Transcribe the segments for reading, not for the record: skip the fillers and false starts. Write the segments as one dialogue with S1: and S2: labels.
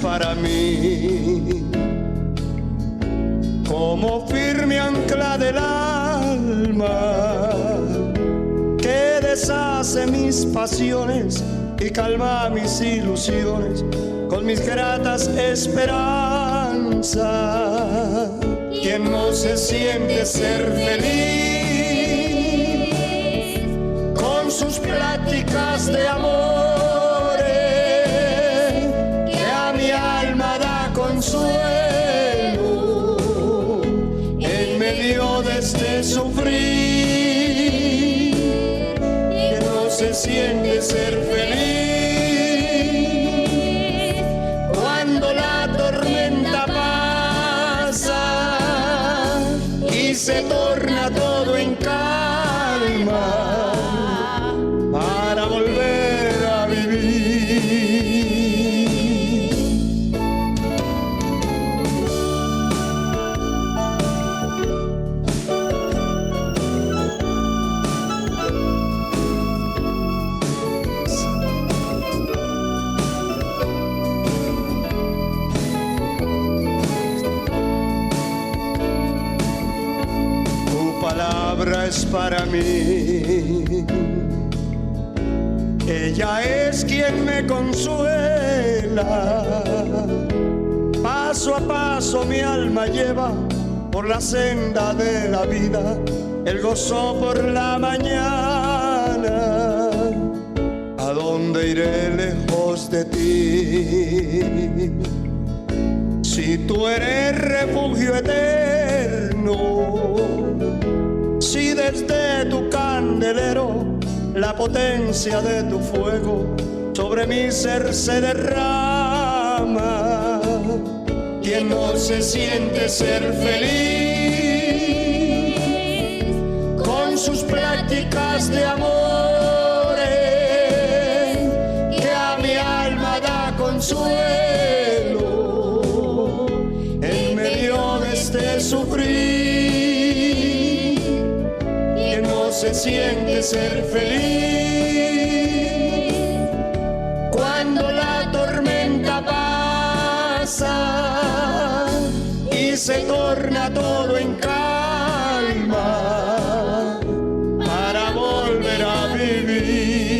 S1: para mí como firme ancla del alma que deshace mis pasiones y calma mis ilusiones con mis gratas esperanzas. Quien no se siente ser feliz con sus pláticas de amores que a mi alma da consuelo en medio de este sufrir. Quien no se siente ser feliz cuando la tormenta pasa y se torna todo en calma para volver a vivir. Es para mí, ella es quien me consuela. Paso a paso mi alma lleva por la senda de la vida, el gozo por la mañana. ¿A dónde iré lejos de ti? Si tú eres refugio eterno, si desde tu candelero la potencia de tu fuego sobre mi ser se derrama. Quien no se siente ser feliz con sus pláticas de amores que a mi alma da consuelo en medio de este sufrir. Se siente ser feliz cuando la tormenta pasa y se torna todo en calma para volver a vivir.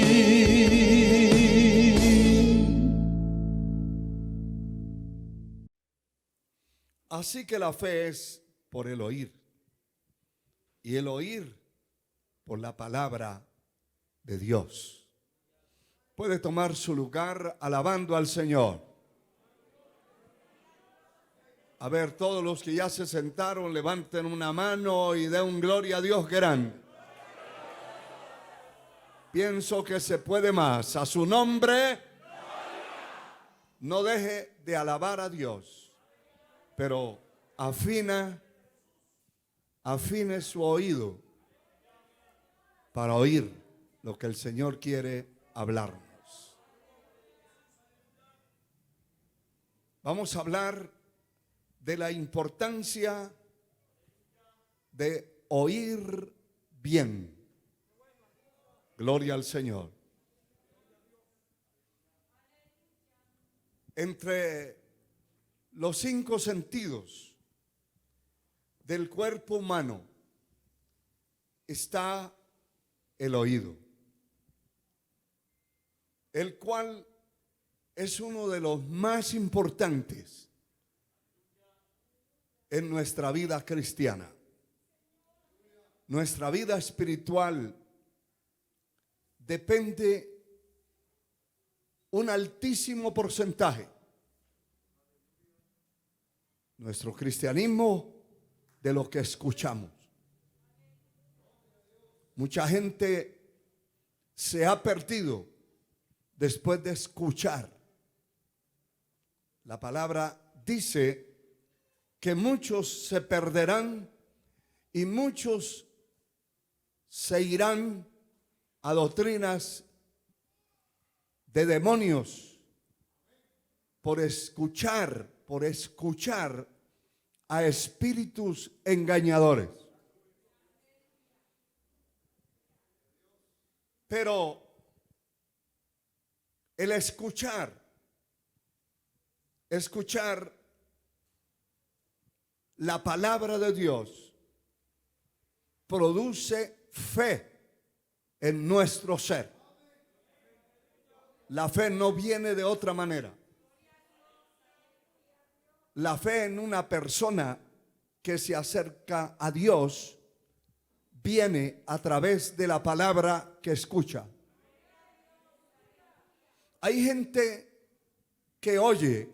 S2: Así que la fe es por el oír, y el oír por la palabra de Dios. Puede tomar su lugar alabando al Señor. A ver, todos los que ya se sentaron, levanten una mano y den gloria a Dios grande. Pienso que se puede más. A su nombre, no deje de alabar a Dios, pero afine su oído para oír lo que el Señor quiere hablarnos. Vamos a hablar de la importancia de oír bien. Gloria al Señor. Entre los 5 sentidos del cuerpo humano está el oído, el cual es uno de los más importantes en nuestra vida cristiana. Nuestra vida espiritual depende un altísimo porcentaje, nuestro cristianismo, de lo que escuchamos. Mucha gente se ha perdido después de escuchar. La palabra dice que muchos se perderán y muchos se irán a doctrinas de demonios por escuchar a espíritus engañadores. Pero el escuchar escuchar la palabra de Dios produce fe en nuestro ser. La fe no viene de otra manera. La fe en una persona que se acerca a Dios viene a través de la palabra que escucha. Hay gente que oye,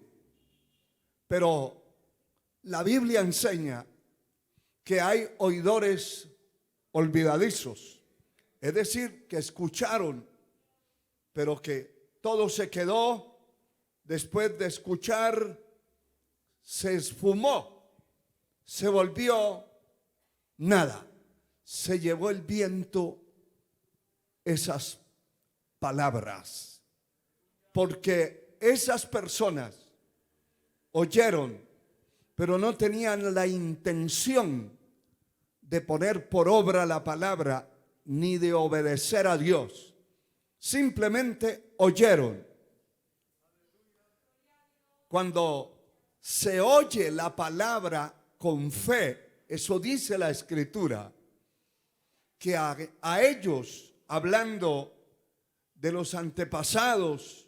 S2: pero la Biblia enseña que hay oidores olvidadizos, es decir, que escucharon, pero que todo se quedó después de escuchar, se esfumó, se volvió nada, se llevó el viento esas palabras, porque esas personas oyeron, pero no tenían la intención de poner por obra la palabra ni de obedecer a Dios. Simplemente oyeron. Cuando se oye la palabra con fe, eso dice la Escritura, que a ellos, hablando de los antepasados,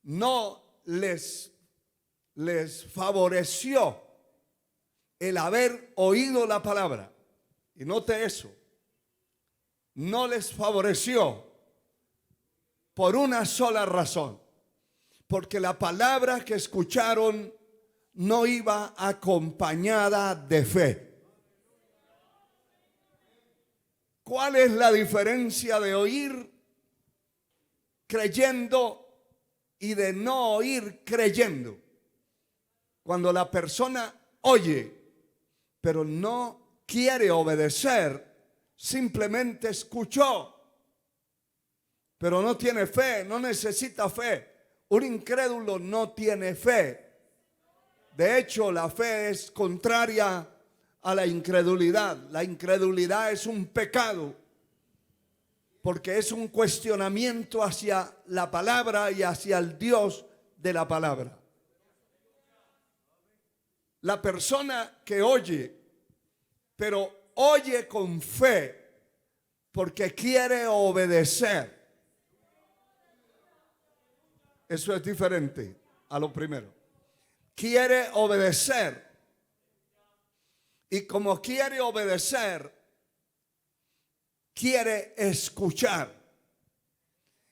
S2: no les favoreció el haber oído la palabra. Y note eso, no les favoreció por una sola razón, porque la palabra que escucharon no iba acompañada de fe. ¿Cuál es la diferencia de oír creyendo y de no oír creyendo? Cuando la persona oye, pero no quiere obedecer, simplemente escuchó, pero no tiene fe, no necesita fe. Un incrédulo no tiene fe. De hecho, la fe es contraria a la incredulidad. La incredulidad es un pecado, porque es un cuestionamiento hacia la palabra y hacia el Dios de la palabra. La persona que oye, pero oye con fe, porque quiere obedecer. Eso es diferente a lo primero. Quiere obedecer. Y como quiere obedecer, quiere escuchar.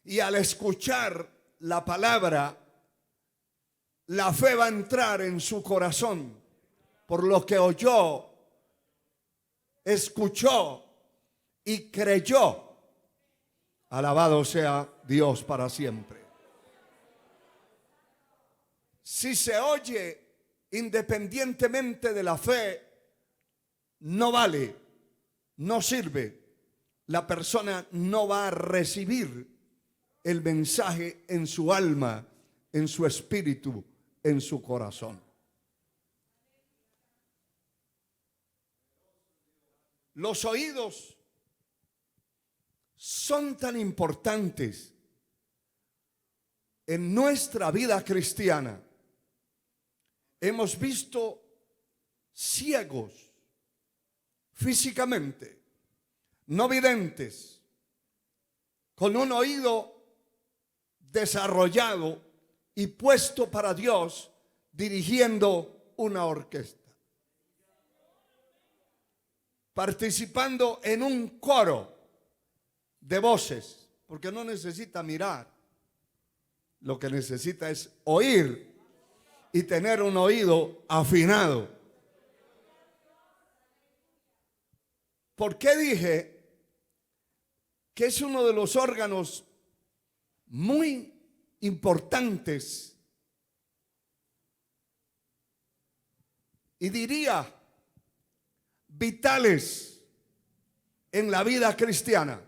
S2: Y al escuchar la palabra, la fe va a entrar en su corazón. Por lo que oyó, escuchó y creyó. Alabado sea Dios para siempre. Si se oye independientemente de la fe, no vale, no sirve. La persona no va a recibir el mensaje en su alma, en su espíritu, en su corazón. Los oídos son tan importantes en nuestra vida cristiana. Hemos visto ciegos físicamente, no videntes, con un oído desarrollado y puesto para Dios, dirigiendo una orquesta, participando en un coro de voces, porque no necesita mirar, lo que necesita es oír y tener un oído afinado. ¿Por qué dije que es uno de los órganos muy importantes? Y diría vitales en la vida cristiana.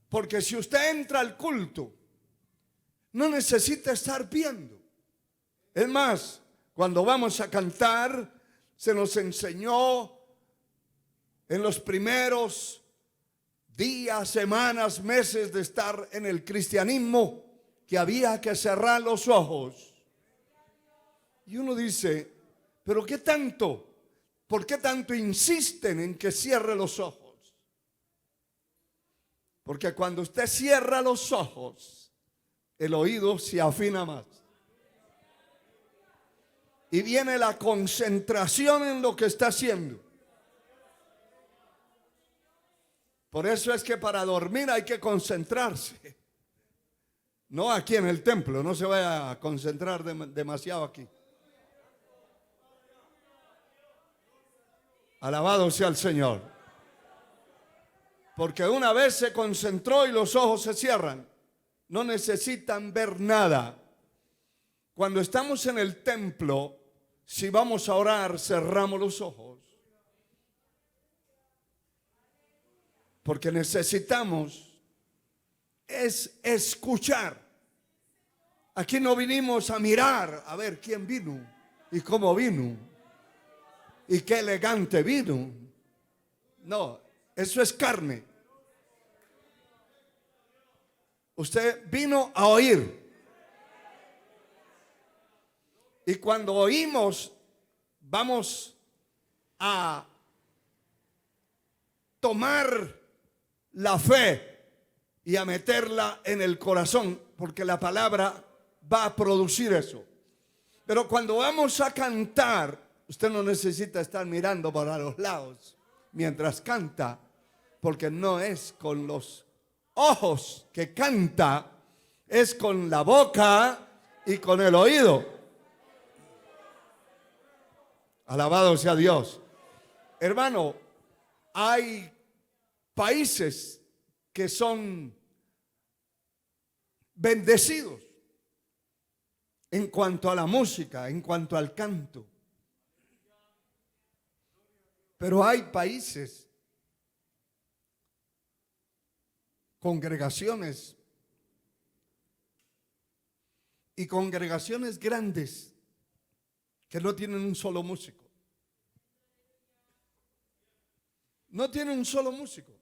S2: Porque si usted entra al culto, no necesita estar viendo. Es más, cuando vamos a cantar, se nos enseñó en los primeros días, semanas, meses de estar en el cristianismo, que había que cerrar los ojos Y uno dice, ¿pero qué tanto? ¿Por qué tanto insisten en que cierre los ojos? Porque cuando usted cierra los ojos, el oído se afina más. Y viene la concentración en lo que está haciendo. Por eso es que para dormir hay que concentrarse. No aquí en el templo, no se vaya a concentrar demasiado aquí. Alabado sea el Señor. Porque una vez se concentró y los ojos se cierran, no necesitan ver nada. Cuando estamos en el templo, si vamos a orar, cerramos los ojos. Porque necesitamos es escuchar. Aquí no vinimos a mirar a ver quién vino y cómo vino y qué elegante vino. No, eso es carne. Usted vino a oír. Y cuando oímos, vamos a tomar la fe y a meterla en el corazón, porque la palabra va a producir eso. Pero cuando vamos a cantar, usted no necesita estar mirando para los lados mientras canta, porque no es con los ojos que canta, es con la boca y con el oído. Alabado sea Dios. Hermano, hay países que son bendecidos en cuanto a la música, en cuanto al canto. Pero hay países, congregaciones y congregaciones grandes que no tienen un solo músico. No tienen un solo músico.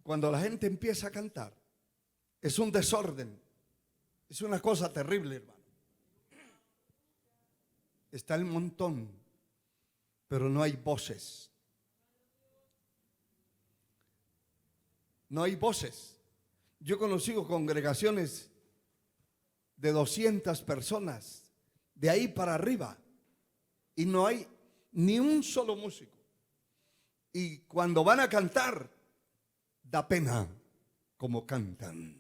S2: Cuando la gente empieza a cantar, es un desorden. Es una cosa terrible, hermano. Está el montón, pero no hay voces. No hay voces. Yo he conocido congregaciones de 200 personas, de ahí para arriba, y no hay ni un solo músico. Y cuando van a cantar, da pena como cantan.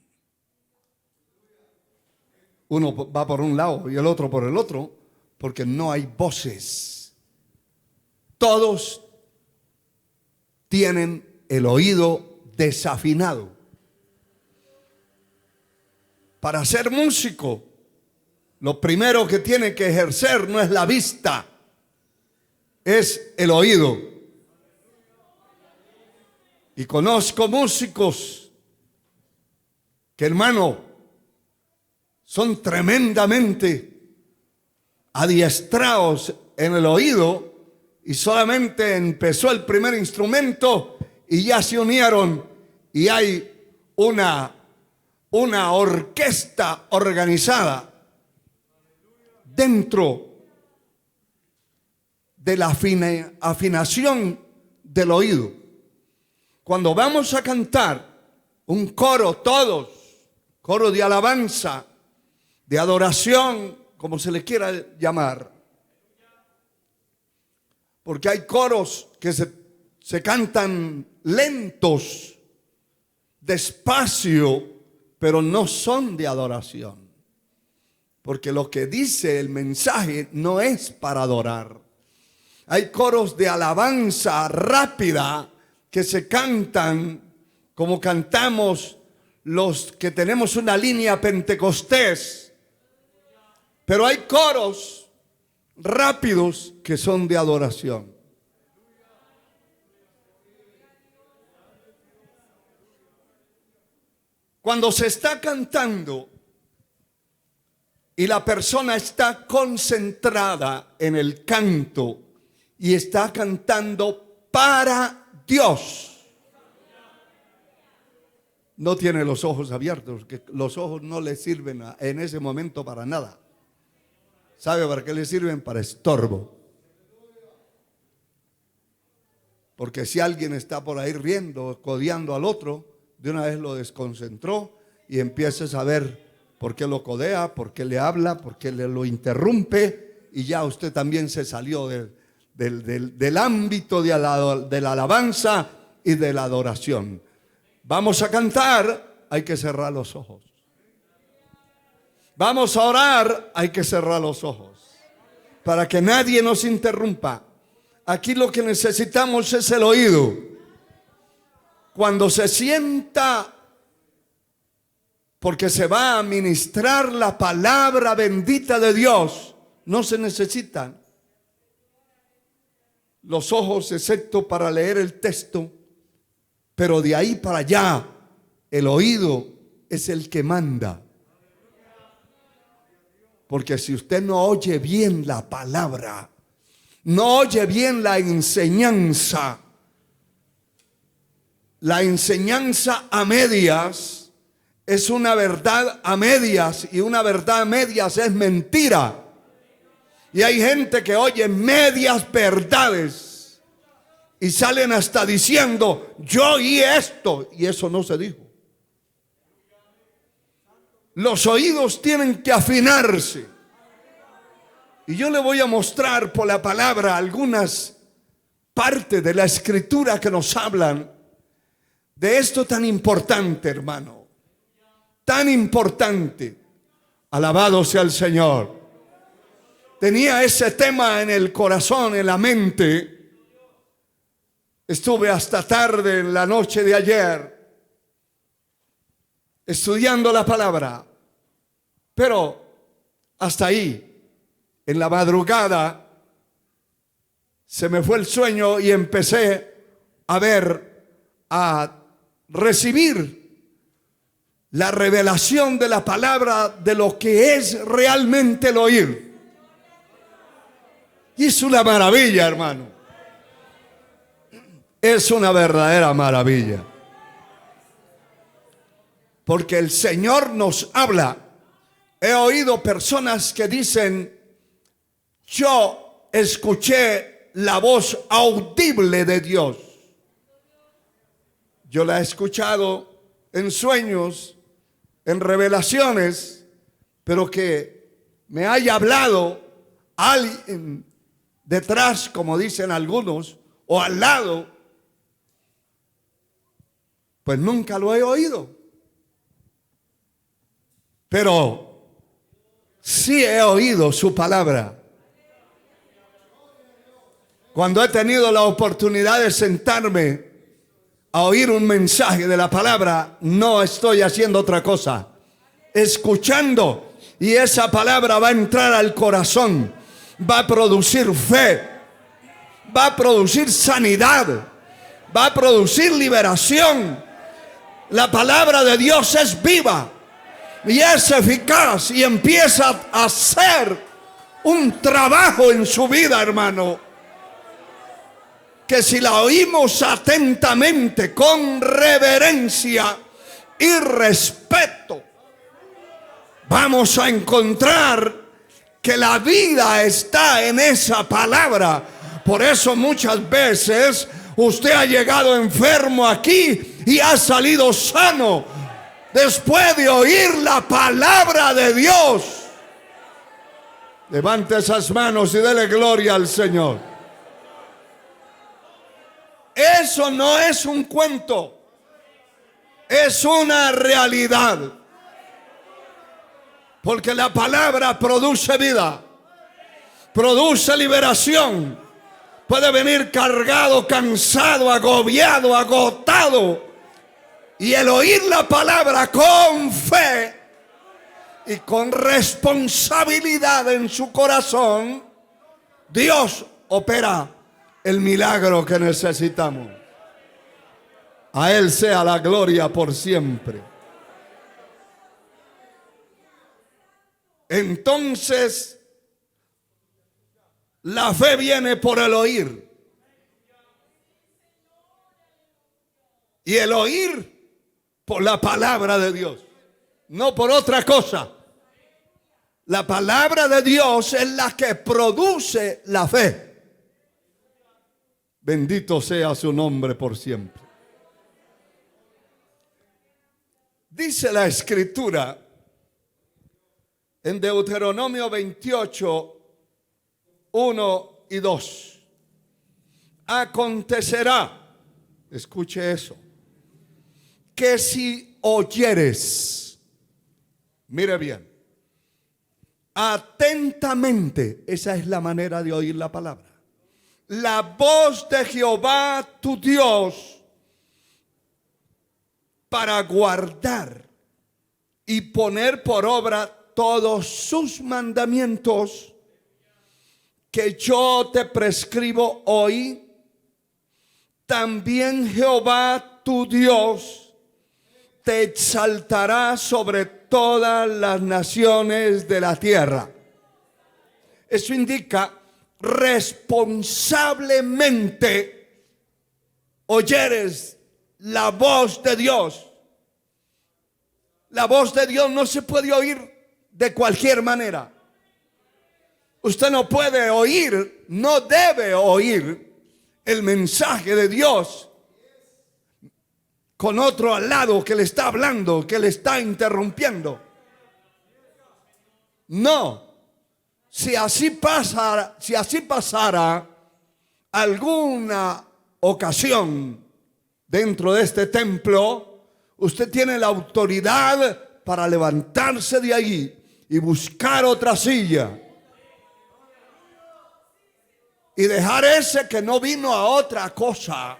S2: Uno va por un lado y el otro por el otro, porque no hay voces. Todos tienen el oído desafinado. Para ser músico, lo primero que tiene que ejercer no es la vista, es el oído. Y conozco músicos que, hermano, son tremendamente adiestrados en el oído y solamente empezó el primer instrumento y ya se unieron y hay una orquesta organizada dentro de la afinación del oído. Cuando vamos a cantar un coro, todos, coro de alabanza, de adoración, como se le quiera llamar, porque hay coros que se cantan lentos, despacio, pero no son de adoración, porque lo que dice el mensaje no es para adorar. Hay coros de alabanza rápida que se cantan como cantamos los que tenemos una línea pentecostés, pero hay coros rápidos que son de adoración. Cuando se está cantando y la persona está concentrada en el canto y está cantando para Dios, no tiene los ojos abiertos, que los ojos no le sirven en ese momento para nada. ¿Sabe para qué le sirven? Para estorbo. Porque si alguien está por ahí riendo, codeando al otro, de una vez lo desconcentró y empieza a saber por qué lo codea, por qué le habla, por qué le lo interrumpe, y ya usted también se salió del ámbito de la alabanza y de la adoración. Vamos a cantar, hay que cerrar los ojos. Vamos a orar, hay que cerrar los ojos para que nadie nos interrumpa. Aquí lo que necesitamos es el oído. Cuando se sienta, porque se va a ministrar la palabra bendita de Dios, no se necesitan los ojos excepto para leer el texto, pero de ahí para allá el oído es el que manda. Porque si usted no oye bien la palabra, no oye bien la enseñanza a medias es una verdad a medias, y una verdad a medias es mentira. Y hay gente que oye medias verdades y salen hasta diciendo, yo oí esto, y eso no se dijo. Los oídos tienen que afinarse. Y yo le voy a mostrar por la palabra algunas partes de la escritura que nos hablan de esto tan importante, hermano. Tan importante. Alabado sea el Señor. Tenía ese tema en el corazón, en la mente. Estuve hasta tarde en la noche de ayer estudiando la palabra, pero hasta ahí, en la madrugada, se me fue el sueño y empecé a recibir la revelación de la palabra de lo que es realmente el oír. Y es una maravilla, hermano. Es una verdadera maravilla. Porque el Señor nos habla. He oído personas que dicen, yo escuché la voz audible de Dios. Yo la he escuchado en sueños, en revelaciones, pero que me haya hablado alguien detrás, como dicen algunos, o al lado, pues nunca lo he oído. Pero sí he oído su palabra. Cuando he tenido la oportunidad de sentarme a oír un mensaje de la palabra, no estoy haciendo otra cosa, escuchando, y esa palabra va a entrar al corazón, va a producir fe, va a producir sanidad, va a producir liberación. La palabra de Dios es viva y es eficaz y empieza a hacer un trabajo en su vida, hermano, que si la oímos atentamente, con reverencia y respeto, vamos a encontrar que la vida está en esa palabra. Por eso muchas veces usted ha llegado enfermo aquí y ha salido sano después de oír la palabra de Dios. Levante esas manos y dele gloria al Señor. Eso no es un cuento, es una realidad. Porque la palabra produce vida, produce liberación. Puede venir cargado, cansado, agobiado, agotado, y el oír la palabra con fe y con responsabilidad en su corazón, Dios opera el milagro que necesitamos. A Él sea la gloria por siempre. Entonces, la fe viene por el oír. Y el oír por la palabra de Dios, no por otra cosa. La palabra de Dios es la que produce la fe. Bendito sea su nombre por siempre. Dice la Escritura en Deuteronomio 28, 1 y 2. Acontecerá, escuche eso, que si oyeres, mire bien, atentamente, esa es la manera de oír la palabra, la voz de Jehová tu Dios, para guardar y poner por obra todos sus mandamientos que yo te prescribo hoy, también Jehová tu Dios te exaltará sobre todas las naciones de la tierra. Eso indica responsablemente oyeres la voz de Dios. La voz de Dios no se puede oír de cualquier manera. Usted no puede oír, no debe oír el mensaje de Dios con otro al lado que le está hablando, que le está interrumpiendo. No. Si así pasara alguna ocasión dentro de este templo, usted tiene la autoridad para levantarse de ahí y buscar otra silla y dejar ese que no vino a otra cosa,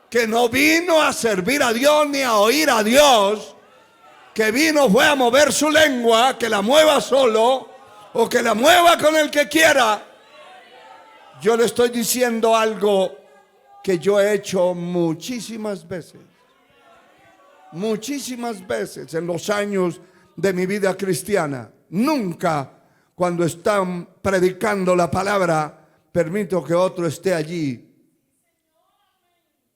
S2: que no vino a servir a Dios ni a oír a Dios, que vino fue a mover su lengua, que la mueva solo o que la mueva con el que quiera. Yo le estoy diciendo algo que yo he hecho muchísimas veces en los años de mi vida cristiana. Nunca, cuando están predicando la palabra, permito que otro esté allí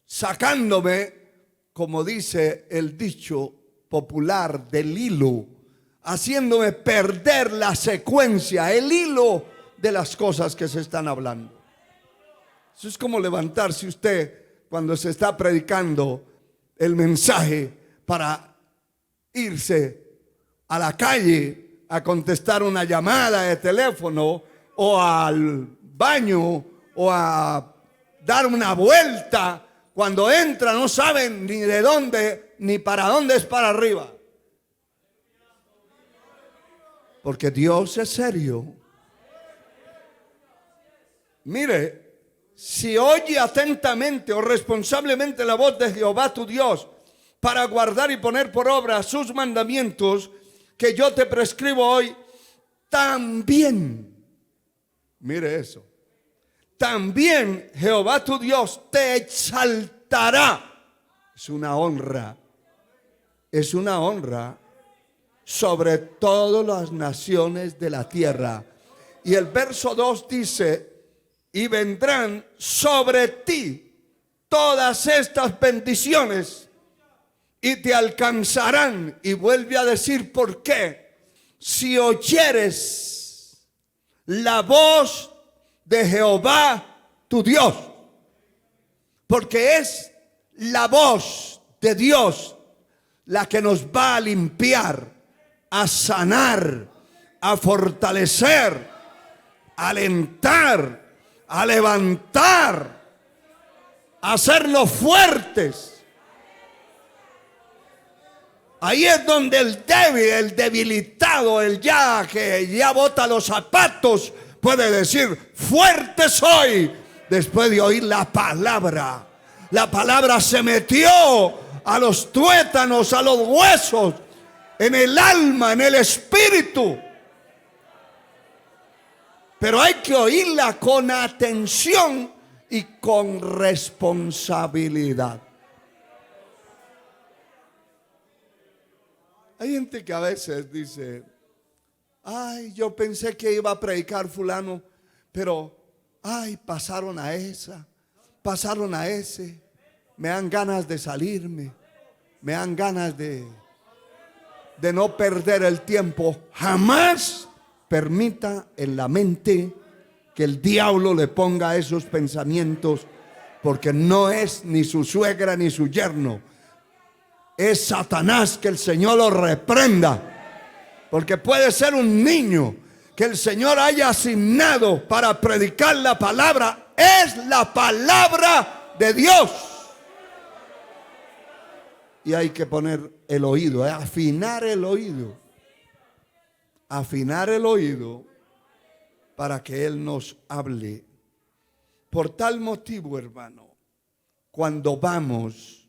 S2: sacándome, como dice el dicho popular, del hilo, haciéndome perder la secuencia, el hilo de las cosas que se están hablando. Eso es como levantarse usted cuando se está predicando el mensaje para irse a la calle a contestar una llamada de teléfono o al baño o a dar una vuelta. Cuando entra no saben ni de dónde ni para dónde es para arriba. Porque Dios es serio. Mire, si oye atentamente o responsablemente la voz de Jehová tu Dios para guardar y poner por obra sus mandamientos que yo te prescribo hoy, también, mire eso, también Jehová tu Dios te exaltará. Es una honra sobre todas las naciones de la tierra. Y el verso 2 dice: y vendrán sobre ti todas estas bendiciones y te alcanzarán. Y vuelve a decir por qué: si oyeres la voz de Jehová tu Dios, porque es la voz de Dios la que nos va a limpiar, a sanar, a fortalecer, a alentar, a levantar, a hacernos fuertes. Ahí es donde el débil, el debilitado, el que ya bota los zapatos, puede decir: fuerte soy, después de oír la palabra. La palabra se metió a los tuétanos, a los huesos, en el alma, en el espíritu. Pero hay que oírla con atención y con responsabilidad. Hay gente que a veces dice: ay, yo pensé que iba a predicar fulano, pero ay, pasaron a esa, pasaron a ese, me dan ganas de salirme, me dan ganas de no perder el tiempo. Jamás permita en la mente que el diablo le ponga esos pensamientos, porque no es ni su suegra ni su yerno. Es Satanás, que el Señor lo reprenda. Porque puede ser un niño que el Señor haya asignado para predicar la palabra. Es la palabra de Dios. Y hay que poner el oído, afinar el oído. Afinar el oído para que Él nos hable. Por tal motivo, hermano, cuando vamos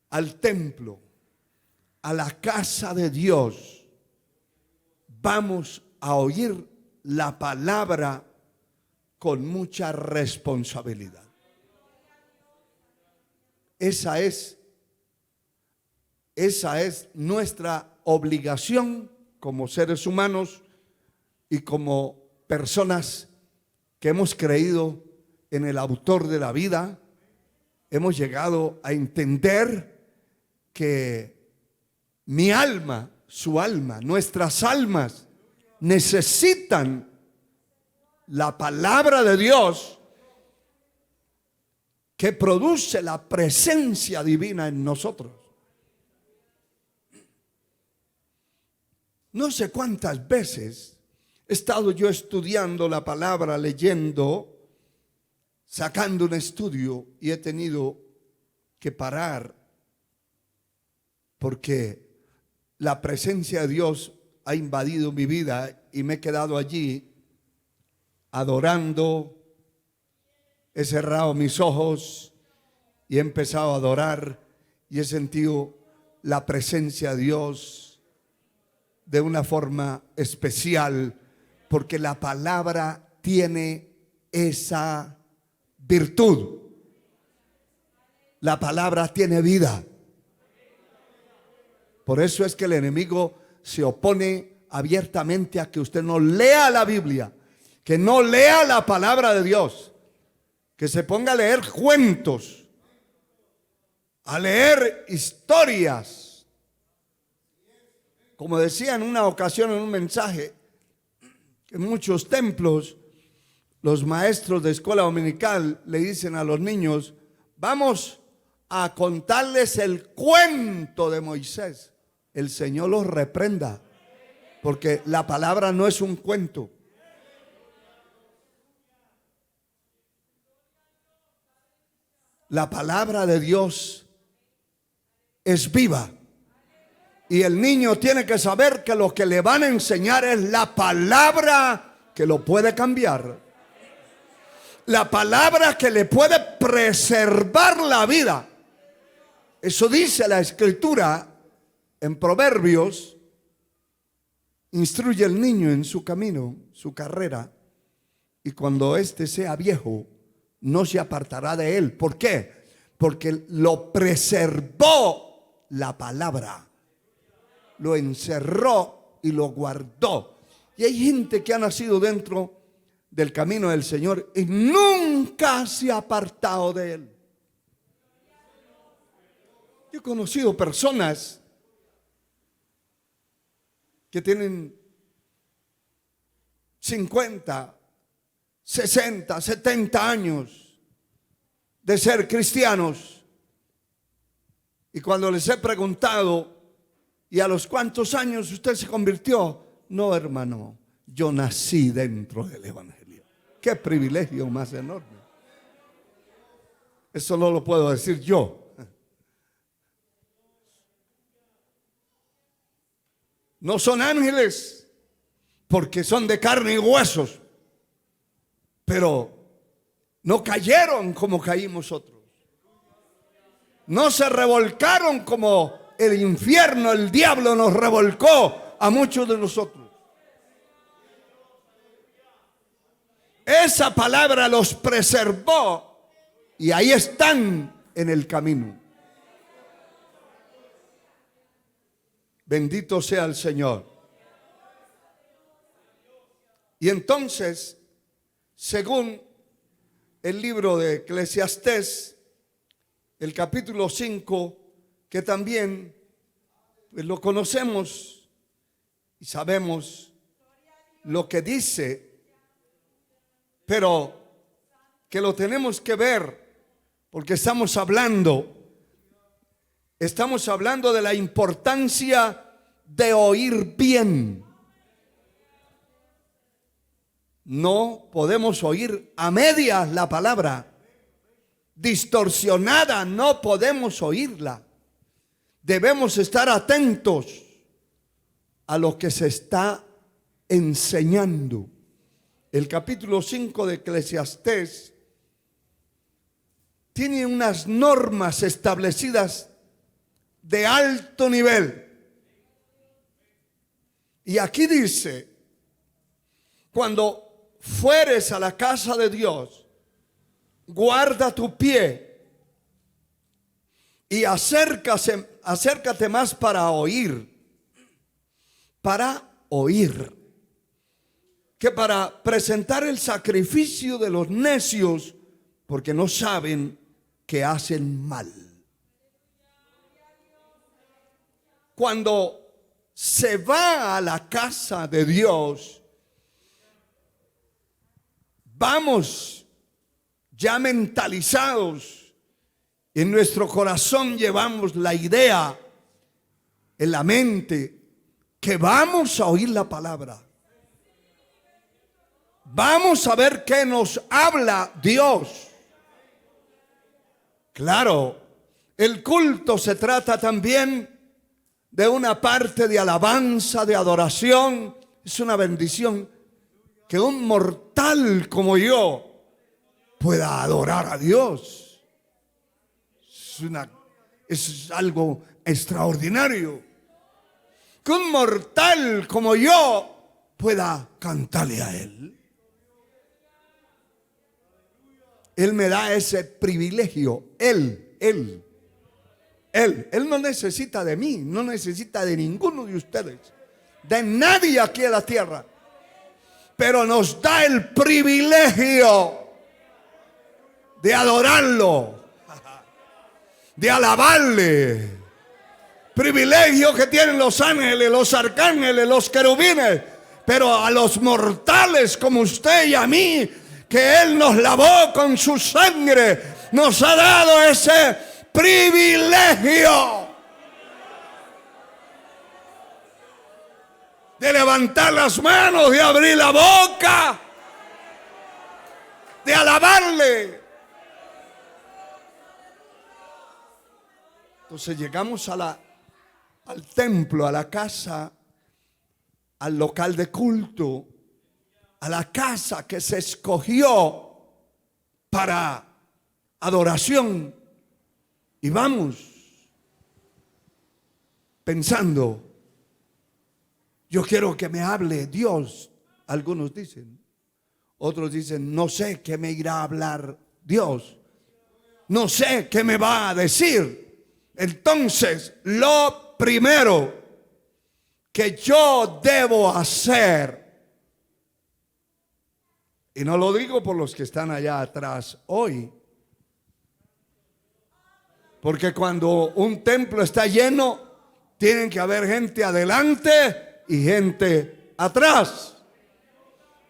S2: al templo, a la casa de Dios, vamos a oír la palabra con mucha responsabilidad. Esa es nuestra obligación como seres humanos y como personas que hemos creído en el autor de la vida. Hemos llegado a entender que mi alma, su alma, nuestras almas necesitan la palabra de Dios, que produce la presencia divina en nosotros. No sé cuántas veces he estado yo estudiando la palabra, leyendo, sacando un estudio, y he tenido que parar porque la presencia de Dios ha invadido mi vida y me he quedado allí adorando. He cerrado mis ojos y he empezado a adorar y he sentido la presencia de Dios de una forma especial, porque la palabra tiene esa virtud. La palabra tiene vida. Por eso es que el enemigo se opone abiertamente a que usted no lea la Biblia, que no lea la palabra de Dios, que se ponga a leer cuentos, a leer historias. Como decía en una ocasión en un mensaje, en muchos templos los maestros de escuela dominical le dicen a los niños: vamos a contarles el cuento de Moisés. El Señor los reprenda, porque la palabra no es un cuento. La palabra de Dios es viva. Y el niño tiene que saber que lo que le van a enseñar es la palabra que lo puede cambiar. La palabra que le puede preservar la vida. Eso dice la Escritura en Proverbios. Instruye al niño en su camino, su carrera, y cuando éste sea viejo, no se apartará de él. ¿Por qué? Porque lo preservó la palabra. Lo encerró y lo guardó. Y hay gente que ha nacido dentro del camino del Señor y nunca se ha apartado de él. Yo he conocido personas que tienen 50, 60, 70 años de ser cristianos. Y cuando les he preguntado: ¿y a los cuántos años usted se convirtió? No, hermano, yo nací dentro del Evangelio. Qué privilegio más enorme. Eso no lo puedo decir yo. No son ángeles, porque son de carne y huesos, pero no cayeron como caímos otros. No se revolcaron como el infierno, el diablo nos revolcó a muchos de nosotros. Esa palabra los preservó y ahí están en el camino. Bendito sea el Señor. Y entonces, según el libro de Eclesiastés, el capítulo 5, que también pues, lo conocemos y sabemos lo que dice, pero que lo tenemos que ver porque estamos hablando de la importancia de oír bien. No podemos oír a medias la palabra. Distorsionada no podemos oírla. Debemos estar atentos a lo que se está enseñando. El capítulo 5 de Eclesiastés tiene unas normas establecidas de alto nivel. Y aquí dice: cuando fueres a la casa de Dios, guarda tu pie y acércate más para oír, que para presentar el sacrificio de los necios, porque no saben que hacen mal. Cuando se va a la casa de Dios, vamos ya mentalizados. En nuestro corazón llevamos la idea en la mente que vamos a oír la palabra. Vamos a ver qué nos habla Dios. Claro, el culto se trata también de una parte de alabanza, de adoración. Es una bendición que un mortal como yo pueda adorar a Dios. Es algo extraordinario. Que un mortal como yo pueda cantarle a Él. Él me da ese privilegio. Él no necesita de mí, no necesita de ninguno de ustedes, de nadie aquí en la tierra. Pero nos da el privilegio de adorarlo, de alabarle. Privilegio que tienen los ángeles, los arcángeles, los querubines. Pero a los mortales como usted y a mí, que Él nos lavó con su sangre, nos ha dado ese privilegio de levantar las manos, de abrir la boca, de alabarle. Entonces llegamos al templo, a la casa, al local de culto, a la casa que se escogió para adoración. Y vamos pensando: yo quiero que me hable Dios. Algunos dicen. Otros dicen: no sé qué me irá a hablar Dios. No sé qué me va a decir. Entonces, lo primero que yo debo hacer, y no lo digo por los que están allá atrás hoy, porque cuando un templo está lleno, tienen que haber gente adelante y gente atrás.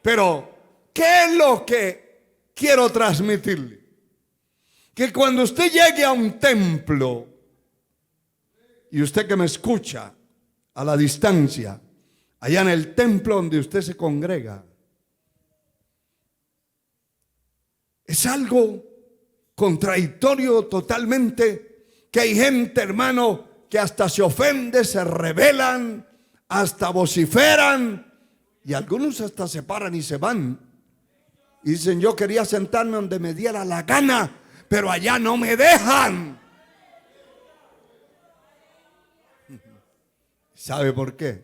S2: Pero, ¿qué es lo que quiero transmitirle? Que cuando usted llegue a un templo, y usted que me escucha a la distancia, allá en el templo donde usted se congrega, es algo contradictorio totalmente, que hay gente, hermano, que hasta se ofende, se rebelan, hasta vociferan, y algunos hasta se paran y se van. Y dicen: yo quería sentarme donde me diera la gana, pero allá no me dejan. ¿Sabe por qué?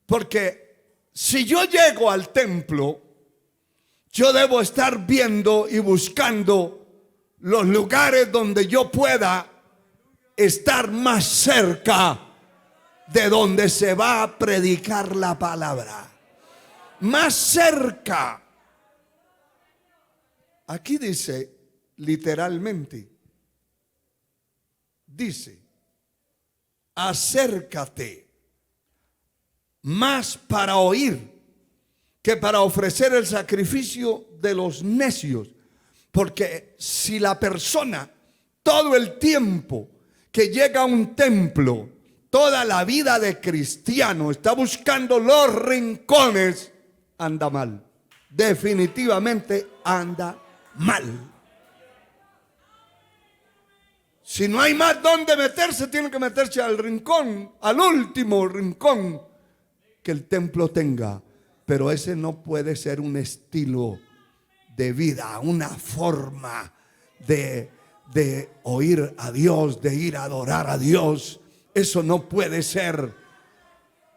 S2: Porque si yo llego al templo, yo debo estar viendo y buscando los lugares donde yo pueda estar más cerca de donde se va a predicar la palabra. Más cerca. Aquí dice: literalmente, dice: acércate más para oír que para ofrecer el sacrificio de los necios. Porque si la persona todo el tiempo que llega a un templo, toda la vida de cristiano, está buscando los rincones, anda mal. Definitivamente anda mal. Si no hay más donde meterse, tiene que meterse al rincón, al último rincón que el templo tenga. Pero ese no puede ser un estilo de vida, una forma de oír a Dios, de ir a adorar a Dios. Eso no puede ser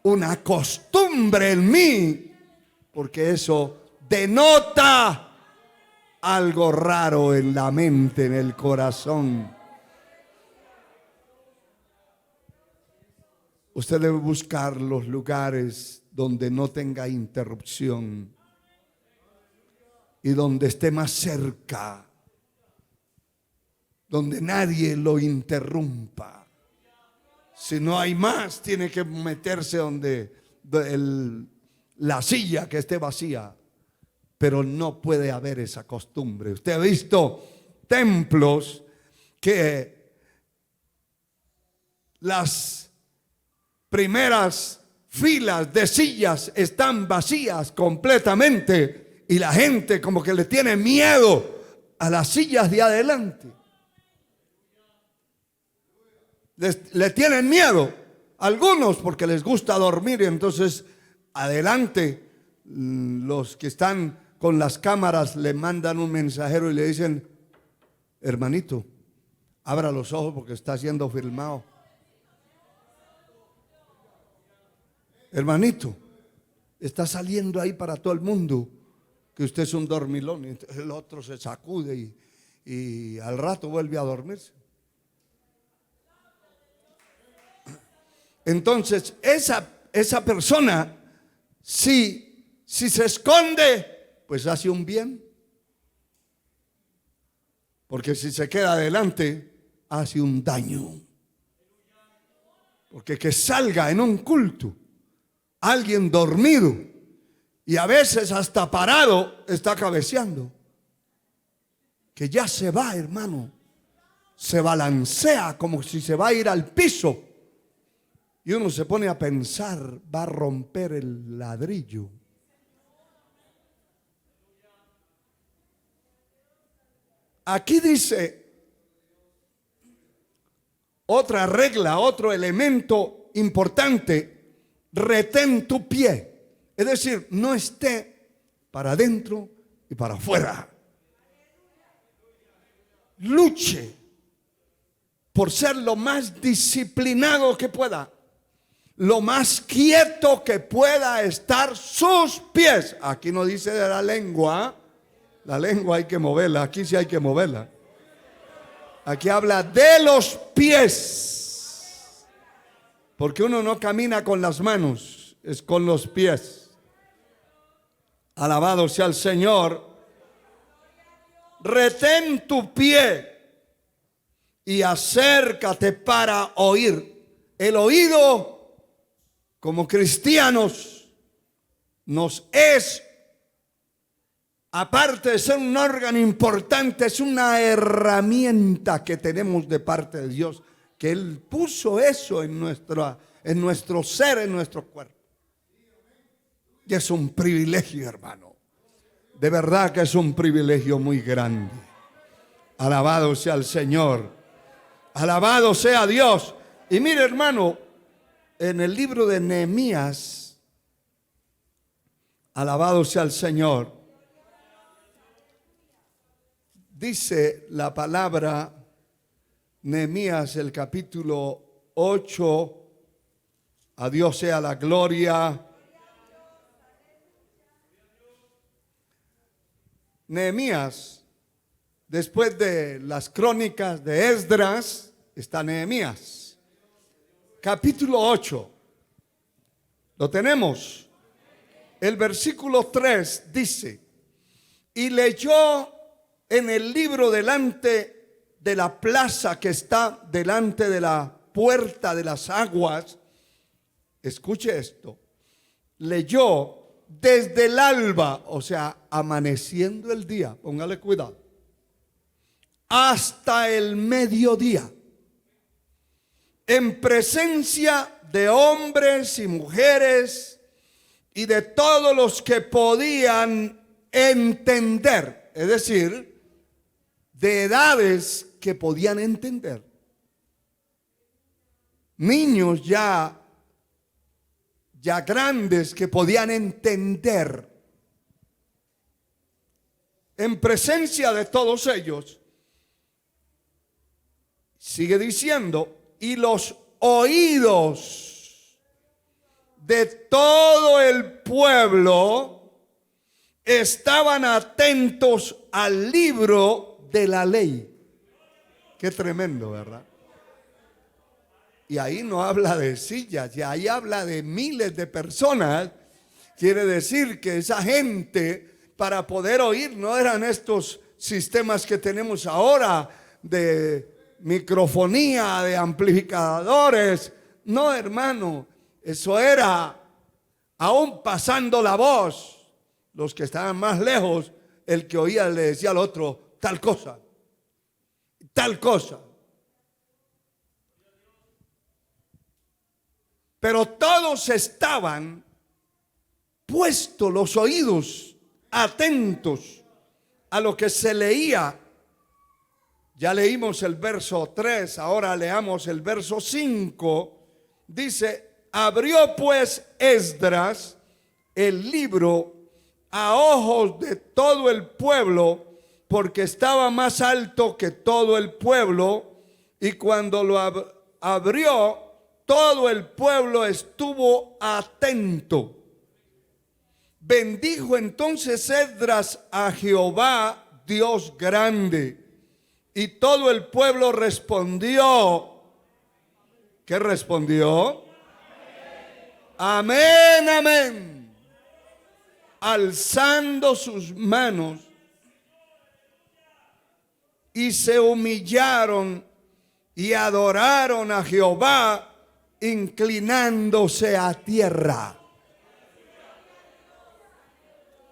S2: una costumbre en mí, porque eso denota algo raro en la mente, en el corazón. Usted debe buscar los lugares donde no tenga interrupción y donde esté más cerca, donde nadie lo interrumpa. Si no hay más, tiene que meterse donde la silla que esté vacía, pero no puede haber esa costumbre. Usted ha visto templos que las primeras filas de sillas están vacías completamente y la gente como que le tiene miedo a las sillas de adelante. Le tienen miedo algunos porque les gusta dormir y entonces adelante los que están con las cámaras le mandan un mensajero y le dicen: hermanito, abra los ojos porque está siendo filmado. Hermanito, está saliendo ahí para todo el mundo que usted es un dormilón. Y el otro se sacude y al rato vuelve a dormirse. Entonces esa persona, si se esconde, pues hace un bien. Porque si se queda adelante, hace un daño. Porque que salga en un culto alguien dormido y a veces hasta parado, está cabeceando, que ya se va, hermano, se balancea como si se va a ir al piso y uno se pone a pensar: va a romper el ladrillo. Aquí dice otra regla, otro elemento importante: retén tu pie. Es decir, no esté para adentro y para afuera. Luche por ser lo más disciplinado que pueda, lo más quieto que pueda estar sus pies. Aquí no dice de la lengua. La lengua hay que moverla, aquí sí hay que moverla. Aquí habla de los pies. Porque uno no camina con las manos, es con los pies. Alabado sea el Señor. Retén tu pie y acércate para oír. El oído, como cristianos, nos es, aparte de ser un órgano importante, es una herramienta que tenemos de parte de Dios, que Él puso eso en nuestro ser, en nuestro cuerpo. Y es un privilegio, hermano. De verdad que es un privilegio muy grande. Alabado sea el Señor. Alabado sea Dios. Y mire, hermano, en el libro de Nehemías, alabado sea el Señor, dice la palabra, Nehemías, el capítulo 8, a Dios sea la gloria. Nehemías, después de las crónicas de Esdras, está Nehemías. Capítulo 8. ¿Lo tenemos? El versículo 3 dice: y leyó en el libro delante de la plaza que está delante de la puerta de las aguas, escuche esto, leyó desde el alba, o sea, amaneciendo el día, póngale cuidado, hasta el mediodía, en presencia de hombres y mujeres y de todos los que podían entender, es decir, de edades que podían entender. Niños ya grandes que podían entender. En presencia de todos ellos, sigue diciendo, y los oídos de todo el pueblo estaban atentos al libro de la ley. Qué tremendo, ¿verdad? Y ahí no habla de sillas, y ahí habla de miles de personas. Quiere decir que esa gente, para poder oír, no eran estos sistemas que tenemos ahora de microfonía, de amplificadores. No, hermano, eso era aún pasando la voz. Los que estaban más lejos, el que oía le decía al otro tal cosa, tal cosa. Pero todos estaban puestos los oídos, atentos a lo que se leía. Ya leímos el verso 3, ahora leamos el verso 5. Dice, abrió pues Esdras el libro a ojos de todo el pueblo, porque estaba más alto que todo el pueblo, y cuando lo abrió, todo el pueblo estuvo atento. Bendijo entonces Esdras a Jehová, Dios grande. Y todo el pueblo respondió. ¿Qué respondió? Amén, amén. Alzando sus manos. Y se humillaron y adoraron a Jehová, inclinándose a tierra.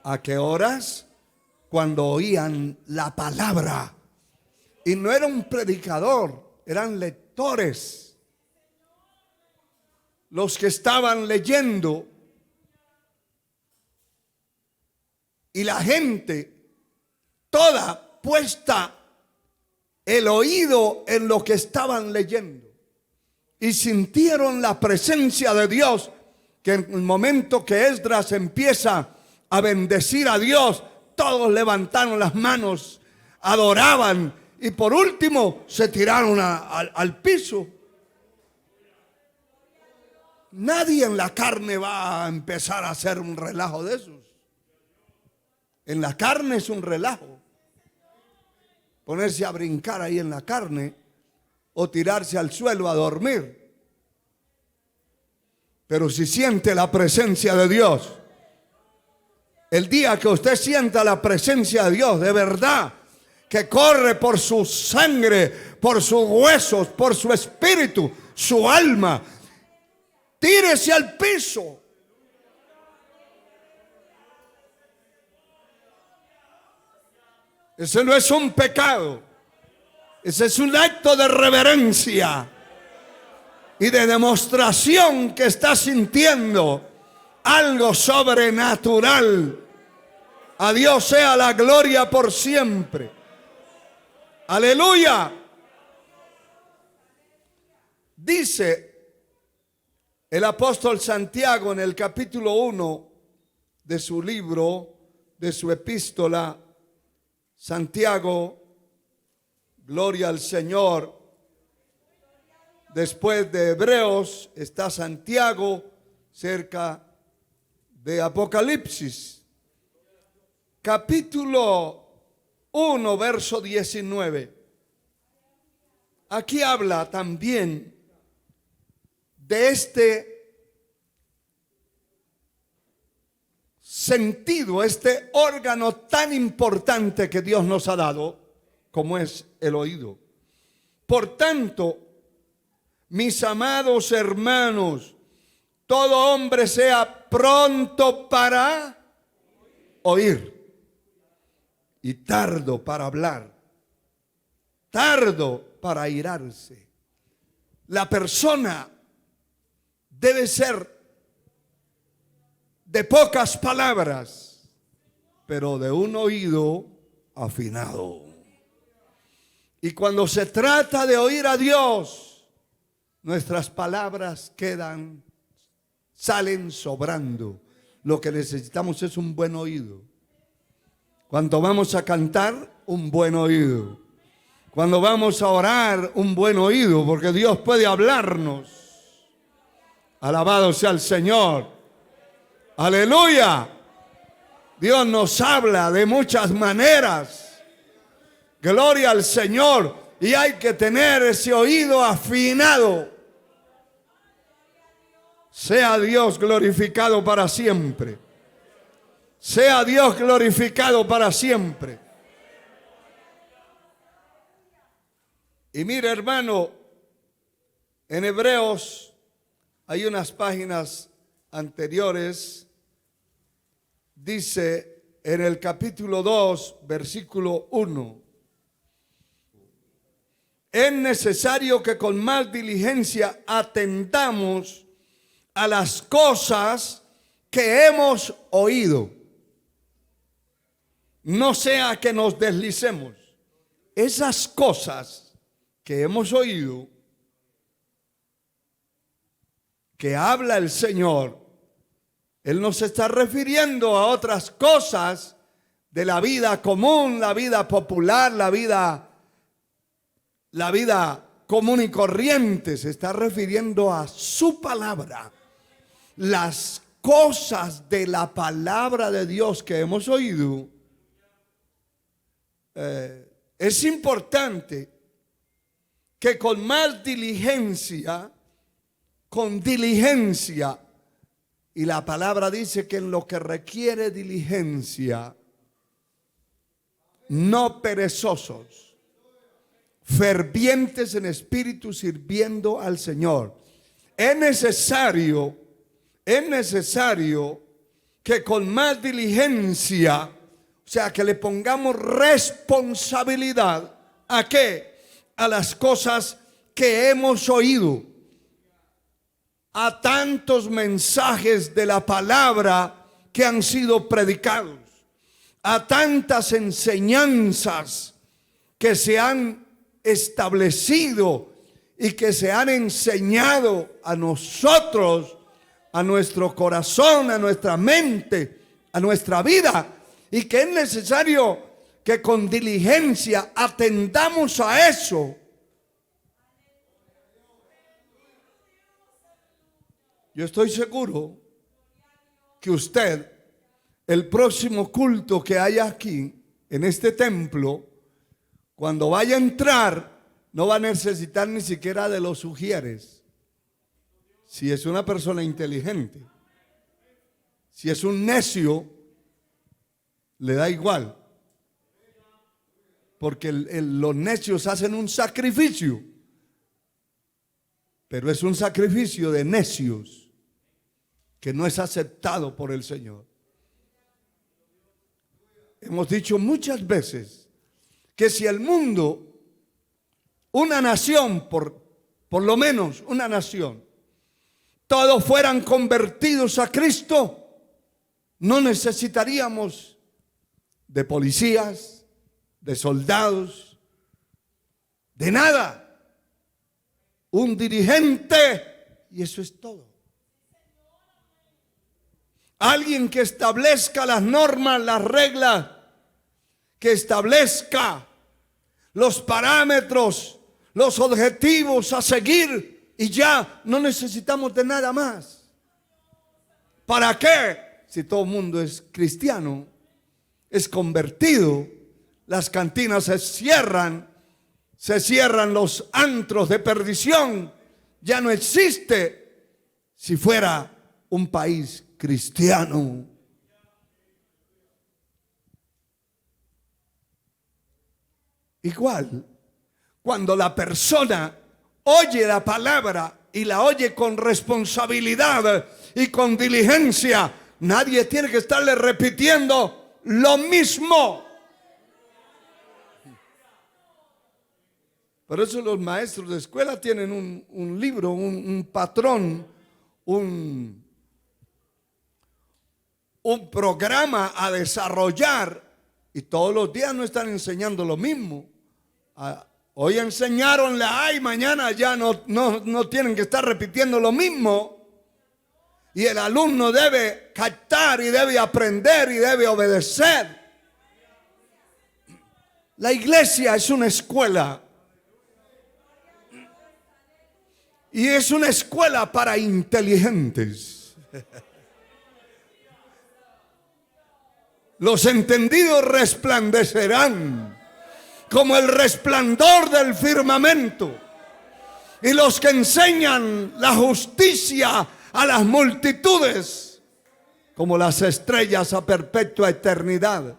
S2: ¿A qué horas? Cuando oían la palabra. Y no era un predicador, eran lectores los que estaban leyendo. Y la gente toda puesta el oído en lo que estaban leyendo. Y sintieron la presencia de Dios, que en el momento que Esdras empieza a bendecir a Dios, todos levantaron las manos, adoraban y por último se tiraron al piso. Nadie en la carne va a empezar a hacer un relajo de esos. En la carne es un relajo. Ponerse a brincar ahí en la carne o tirarse al suelo a dormir. Pero si siente la presencia de Dios, el día que usted sienta la presencia de Dios de verdad, que corre por su sangre, por sus huesos, por su espíritu, su alma, tírese al piso. Ese no es un pecado. Ese es un acto de reverencia y de demostración que está sintiendo algo sobrenatural. A Dios sea la gloria por siempre. Aleluya. Dice el apóstol Santiago en el capítulo 1 de su libro, de su epístola, Santiago, gloria al Señor. Después de Hebreos está Santiago, cerca de Apocalipsis. Capítulo 1, verso 19. Aquí habla también de este sentido, este órgano tan importante que Dios nos ha dado, como es el oído. Por tanto, mis amados hermanos, todo hombre sea pronto para oír y tardo para hablar, tardo para airarse. La persona debe ser de pocas palabras, pero de un oído afinado. Y cuando se trata de oír a Dios, nuestras palabras salen sobrando. Lo que necesitamos es un buen oído. Cuando vamos a cantar, un buen oído. Cuando vamos a orar, un buen oído, porque Dios puede hablarnos. Alabado sea el Señor. Aleluya. Dios nos habla de muchas maneras. Gloria al Señor. Y hay que tener ese oído afinado. Sea Dios glorificado para siempre. Sea Dios glorificado para siempre. Y mire, hermano, en Hebreos hay unas páginas anteriores. Dice en el capítulo 2, versículo 1. Es necesario que con más diligencia atendamos a las cosas que hemos oído. No sea que nos deslicemos. Esas cosas que hemos oído, que habla el Señor, Él nos está refiriendo a otras cosas de la vida común, la vida popular, la vida común y corriente. Se está refiriendo a su palabra. Las cosas de la palabra de Dios que hemos oído, es importante que con más diligencia, y la palabra dice que en lo que requiere diligencia, no perezosos, fervientes en espíritu, sirviendo al Señor. Es necesario que con más diligencia, o sea, que le pongamos responsabilidad. ¿A qué? A las cosas que hemos oído. A tantos mensajes de la palabra que han sido predicados. A tantas enseñanzas que se han establecido y que se han enseñado a nosotros, a nuestro corazón, a nuestra mente, a nuestra vida, y que es necesario que con diligencia atendamos a eso. Yo estoy seguro que usted, el próximo culto que haya aquí, en este templo, cuando vaya a entrar, no va a necesitar ni siquiera de los ujieres. Si es una persona inteligente. Si es un necio, le da igual. Porque los necios hacen un sacrificio. Pero es un sacrificio de necios que no es aceptado por el Señor. Hemos dicho muchas veces que si el mundo, una nación, por lo menos una nación, todos fueran convertidos a Cristo, no necesitaríamos de policías, de soldados, de nada. Un dirigente y eso es todo. Alguien que establezca las normas, las reglas, que establezca los parámetros, los objetivos a seguir, y ya no necesitamos de nada más. ¿Para qué? Si todo el mundo es cristiano, es convertido, las cantinas se cierran los antros de perdición, ya no existe si fuera un país cristiano. Igual, cuando la persona oye la palabra y la oye con responsabilidad y con diligencia, nadie tiene que estarle repitiendo lo mismo. Por eso los maestros de escuela tienen un libro, un patrón, un programa a desarrollar, y todos los días no están enseñando lo mismo. Hoy enseñaron la A y mañana ya no tienen que estar repitiendo lo mismo. Y el alumno debe captar y debe aprender y debe obedecer. La iglesia es una escuela. Y es una escuela para inteligentes. Los entendidos resplandecerán como el resplandor del firmamento. Y los que enseñan la justicia a las multitudes como las estrellas a perpetua eternidad.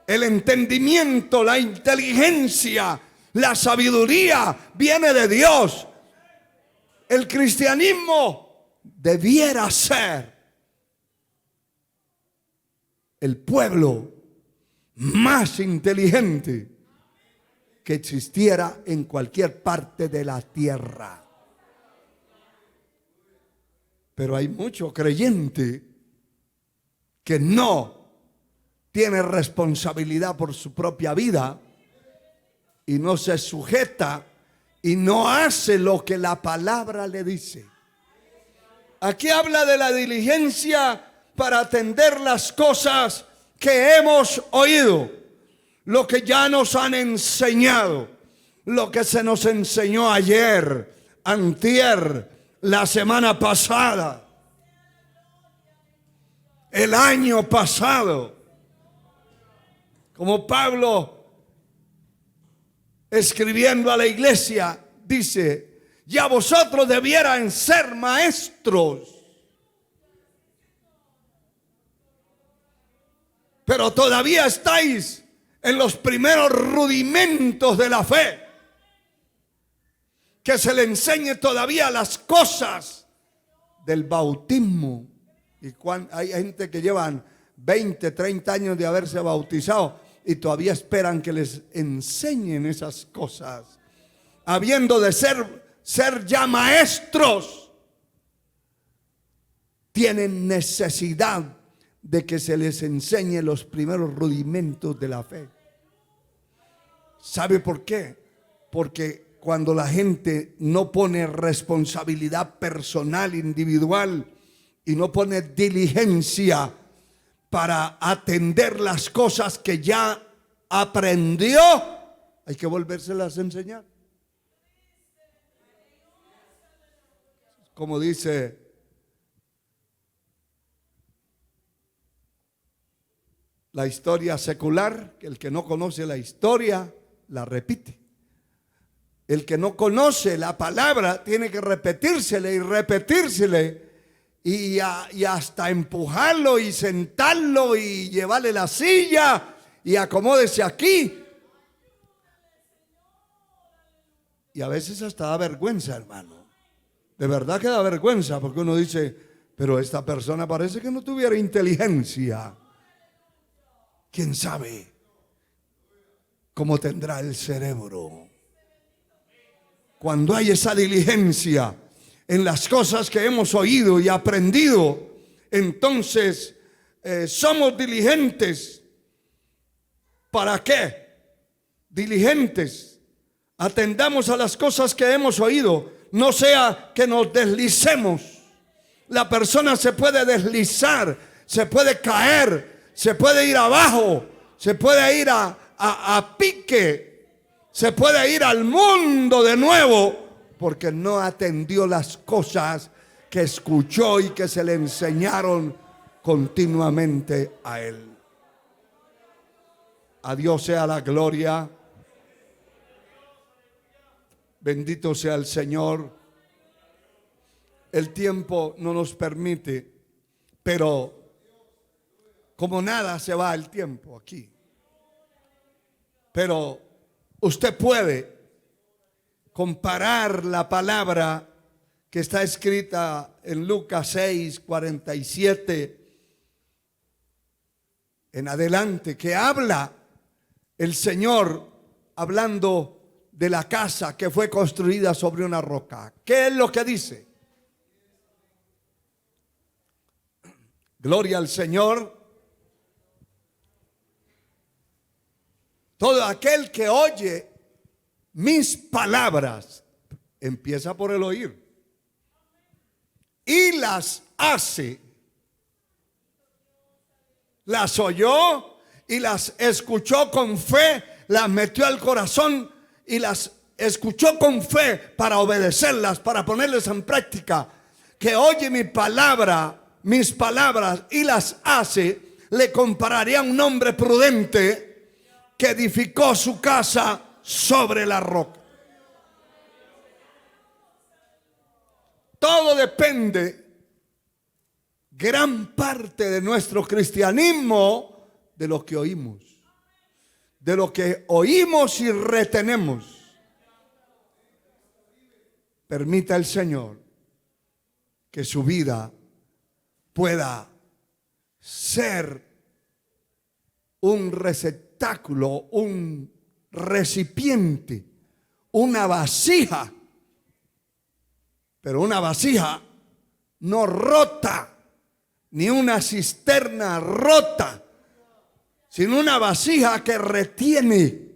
S2: El entendimiento, la inteligencia, la sabiduría viene de Dios. El cristianismo debiera ser el pueblo más inteligente que existiera en cualquier parte de la tierra. Pero hay mucho creyente que no tiene responsabilidad por su propia vida y no se sujeta y no hace lo que la palabra le dice. Aquí habla de la diligencia para atender las cosas que hemos oído, lo que ya nos han enseñado, lo que se nos enseñó ayer, antier, la semana pasada, el año pasado. Como Pablo, escribiendo a la iglesia, dice: ya vosotros debieran ser maestros, pero todavía estáis en los primeros rudimentos de la fe. Que se le enseñe todavía las cosas del bautismo. Y hay gente que llevan 20, 30 años de haberse bautizado y todavía esperan que les enseñen esas cosas, habiendo de ser ya maestros. Tienen necesidad de que se les enseñe los primeros rudimentos de la fe. ¿Sabe por qué? Porque cuando la gente no pone responsabilidad personal, individual, y no pone diligencia para atender las cosas que ya aprendió, hay que volvérselas a enseñar. Como dice la historia secular, que el que no conoce la historia la repite. El que no conoce la palabra tiene que repetírsele y repetírsele y hasta empujarlo y sentarlo y llevarle la silla y acomódese aquí. Y a veces hasta da vergüenza, hermano. De verdad que da vergüenza, porque uno dice: pero esta persona parece que no tuviera inteligencia. ¿Quién sabe cómo tendrá el cerebro? Cuando hay esa diligencia en las cosas que hemos oído y aprendido, entonces somos diligentes. ¿Para qué? Diligentes. Atendamos a las cosas que hemos oído, no sea que nos deslicemos. La persona se puede deslizar, se puede caer, se puede ir abajo, se puede ir a pique, se puede ir al mundo de nuevo porque no atendió las cosas que escuchó y que se le enseñaron continuamente a él. A Dios sea la gloria. Bendito sea el Señor. El tiempo no nos permite, pero como nada se va el tiempo aquí. Pero usted puede comparar la palabra que está escrita en Lucas 6, 47 en adelante, que habla el Señor hablando de la casa que fue construida sobre una roca. ¿Qué es lo que dice? Gloria al Señor. Todo aquel que oye mis palabras, empieza por el oír, y las hace. Las oyó y las escuchó con fe, las metió al corazón y las escuchó con fe para obedecerlas, para ponerlas en práctica. Que oye mi palabra, mis palabras y las hace, le compararía a un hombre prudente que edificó su casa sobre la roca. Todo depende, gran parte de nuestro cristianismo, de lo que oímos, de lo que oímos y retenemos. Permita el Señor que su vida pueda ser un receptáculo, un recipiente, una vasija, pero una vasija no rota, ni una cisterna rota, sino una vasija que retiene.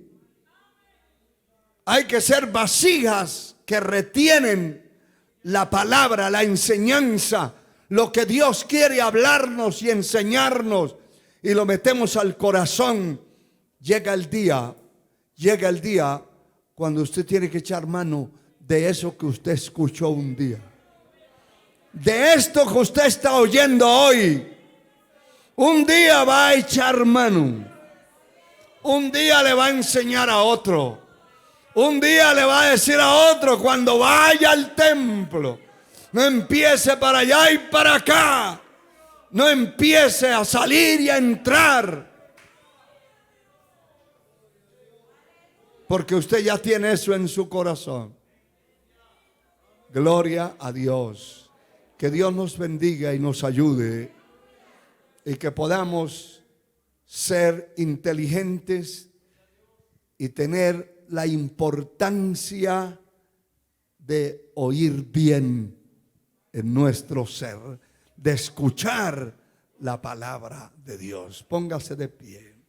S2: Hay que ser vasijas que retienen la palabra, la enseñanza, lo que Dios quiere hablarnos y enseñarnos, y lo metemos al corazón. Llega el día cuando usted tiene que echar mano de eso que usted escuchó un día, de esto que usted está oyendo hoy. Un día va a echar mano, un día le va a enseñar a otro, un día le va a decir a otro cuando vaya al templo: no empiece para allá y para acá, no empiece a salir y a entrar, porque usted ya tiene eso en su corazón. Gloria a Dios. Que Dios nos bendiga y nos ayude, y que podamos ser inteligentes y tener la importancia de oír bien en nuestro ser, de escuchar la palabra de Dios. Póngase de pie.